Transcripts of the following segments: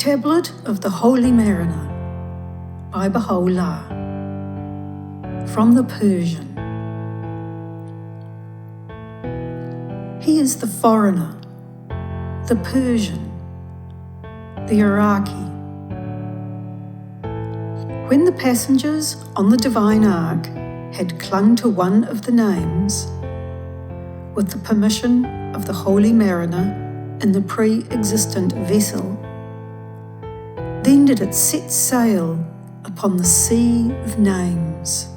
Tablet of the Holy Mariner by Baha'u'llah, from the Persian. He is the foreigner, the Persian, the Iraqi. When the passengers on the divine ark had clung to one of the names, with the permission of the Holy Mariner in the pre-existent vessel, then did it set sail upon the sea of names.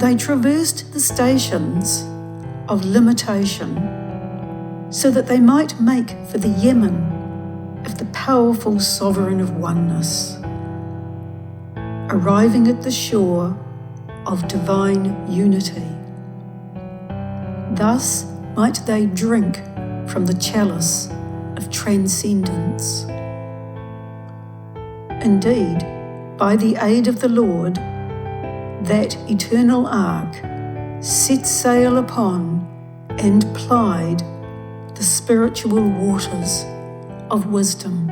They traversed the stations of limitation so that they might make for the Yemen of the powerful sovereign of oneness, arriving at the shore of divine unity. Thus might they drink from the chalice of transcendence. Indeed, by the aid of the Lord, that eternal ark set sail upon and plied the spiritual waters of wisdom.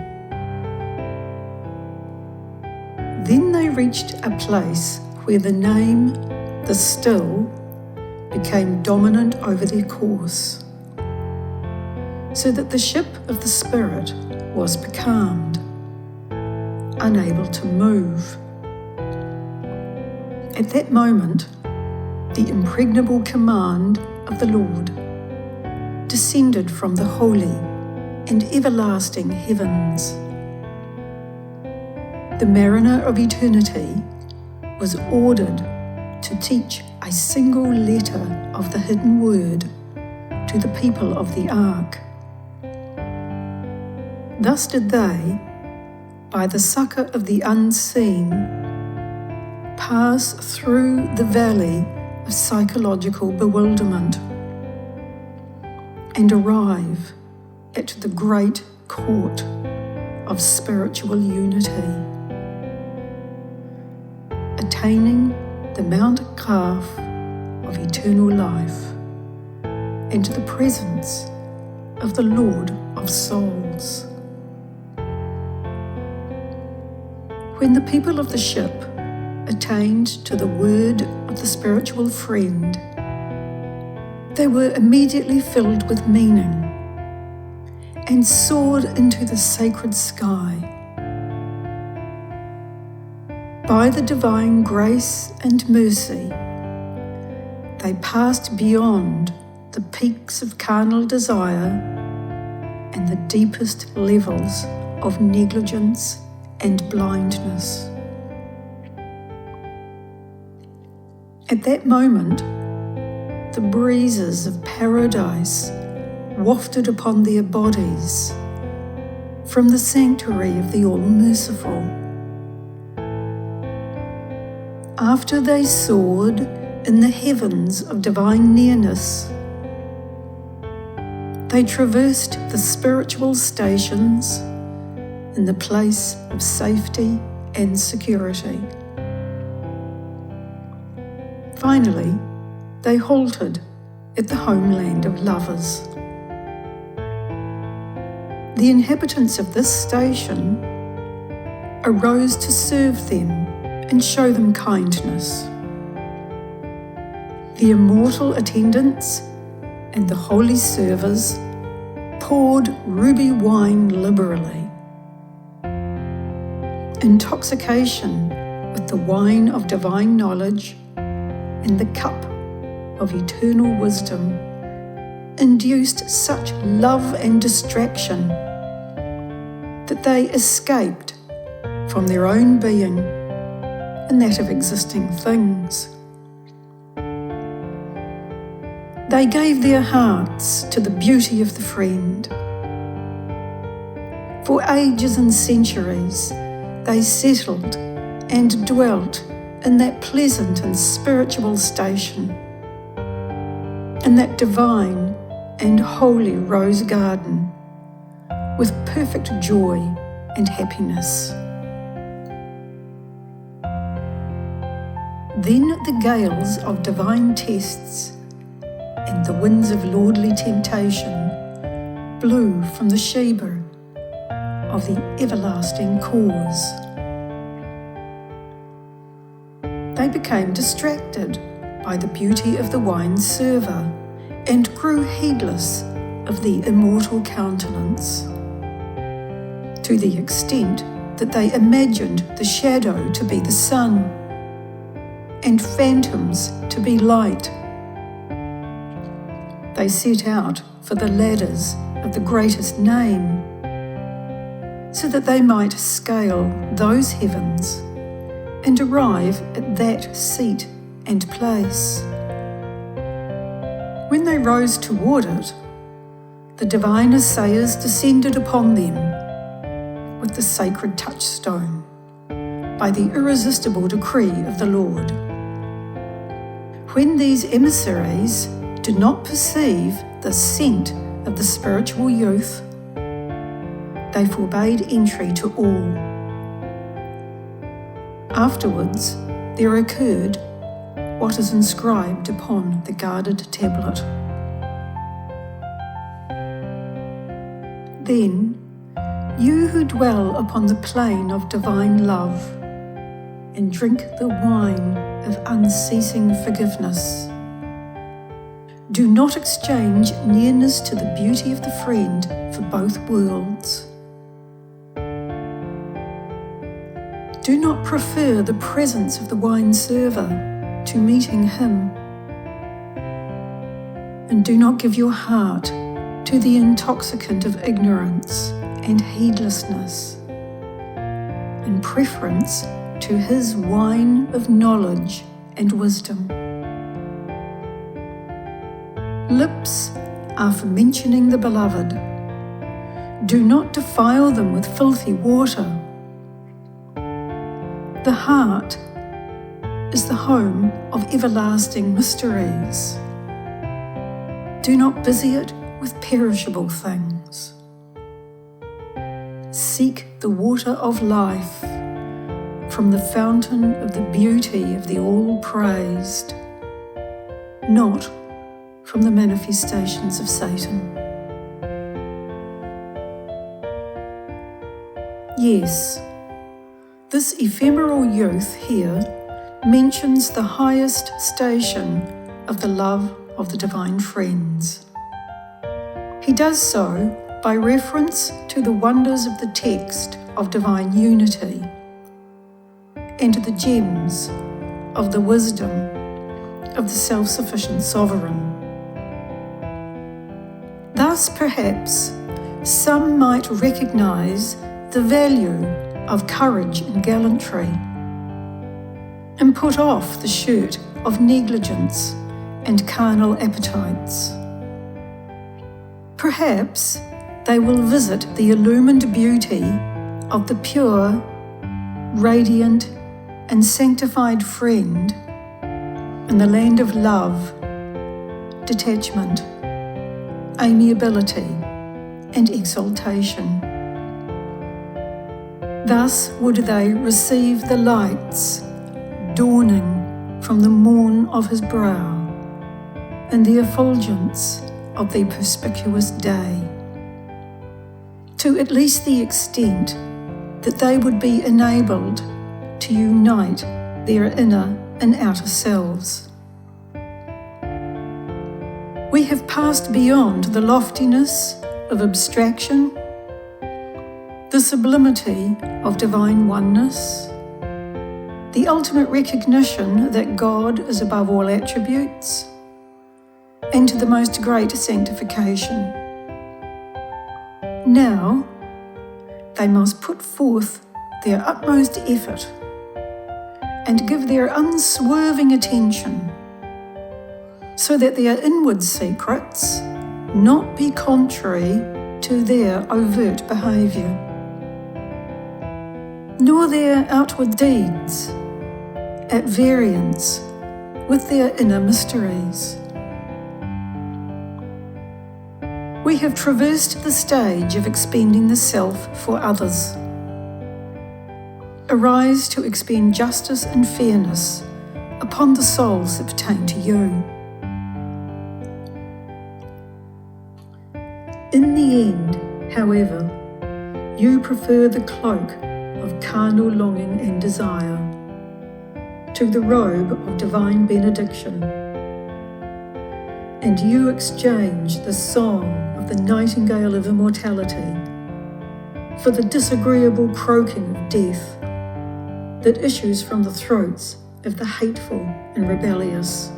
Then they reached a place where the name, the Still, became dominant over their course, so that the ship of the Spirit was becalmed, unable to move. At that moment, the impregnable command of the Lord descended from the holy and everlasting heavens. The mariner of eternity was ordered to teach a single letter of the hidden word to the people of the ark. Thus did they, by the succour of the unseen, pass through the valley of psychological bewilderment and arrive at the great court of spiritual unity, attaining the Mount Kaf of eternal life and the presence of the Lord of souls. When the people of the ship attained to the word of the spiritual friend, they were immediately filled with meaning and soared into the sacred sky. By the divine grace and mercy, they passed beyond the peaks of carnal desire and the deepest levels of negligence and blindness. At that moment, the breezes of paradise wafted upon their bodies from the sanctuary of the All-Merciful. After they soared in the heavens of divine nearness, they traversed the spiritual stations in the place of safety and security. Finally, they halted at the homeland of lovers. The inhabitants of this station arose to serve them and show them kindness. The immortal attendants and the holy servers poured ruby wine liberally. Intoxication with the wine of divine knowledge and the cup of eternal wisdom induced such love and distraction that they escaped from their own being and that of existing things. They gave their hearts to the beauty of the friend. For ages and centuries, they settled and dwelt in that pleasant and spiritual station, in that divine and holy rose garden, with perfect joy and happiness. Then the gales of divine tests and the winds of lordly temptation blew from the Sheba of the everlasting cause. They became distracted by the beauty of the wine server and grew heedless of the immortal countenance, to the extent that they imagined the shadow to be the sun and phantoms to be light. They set out for the ladders of the greatest name, so that they might scale those heavens and arrive at that seat and place. When they rose toward it, the divine assayers descended upon them with the sacred touchstone by the irresistible decree of the Lord. When these emissaries did not perceive the scent of the spiritual youth, they forbade entry to all. Afterwards, there occurred what is inscribed upon the guarded tablet. Then, you who dwell upon the plain of divine love and drink the wine of unceasing forgiveness, do not exchange nearness to the beauty of the friend for both worlds. Do not prefer the presence of the wine server to meeting him, and do not give your heart to the intoxicant of ignorance and heedlessness, in preference to his wine of knowledge and wisdom. Lips are for mentioning the beloved. Do not defile them with filthy water. The heart is the home of everlasting mysteries. Do not busy it with perishable things. Seek the water of life from the fountain of the beauty of the all-praised, not from the manifestations of Satan. Yes, this ephemeral youth here mentions the highest station of the love of the divine friends. He does so by reference to the wonders of the text of divine unity and to the gems of the wisdom of the self-sufficient sovereign. Thus, perhaps, some might recognize the value of courage and gallantry and put off the shirt of negligence and carnal appetites. Perhaps they will visit the illumined beauty of the pure, radiant, and sanctified friend in the land of love, detachment, amiability, and exaltation. Thus would they receive the lights dawning from the morn of his brow and the effulgence of the perspicuous day, to at least the extent that they would be enabled to unite their inner and outer selves. We have passed beyond the loftiness of abstraction, the sublimity of divine oneness, the ultimate recognition that God is above all attributes, and to the most great sanctification. Now, they must put forth their utmost effort and give their unswerving attention, so that their inward secrets not be contrary to their overt behaviour, nor their outward deeds at variance with their inner mysteries. We have traversed the stage of expending the self for others. Arise to expend justice and fairness upon the souls that pertain to you. In the end, however, you prefer the cloak of carnal longing and desire to the robe of divine benediction, and you exchange the song of the nightingale of immortality for the disagreeable croaking of death that issues from the throats of the hateful and rebellious.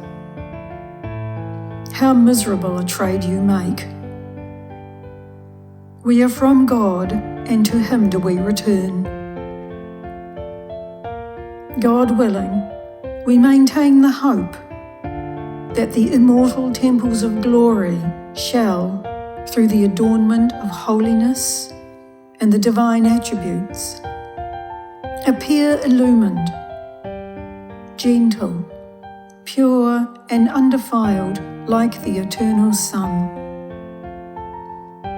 How miserable a trade you make! We are from God, and to Him do we return. God willing, we maintain the hope that the immortal temples of glory shall, through the adornment of holiness and the divine attributes, appear illumined, gentle, pure and undefiled like the eternal sun.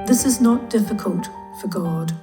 This is not difficult for God.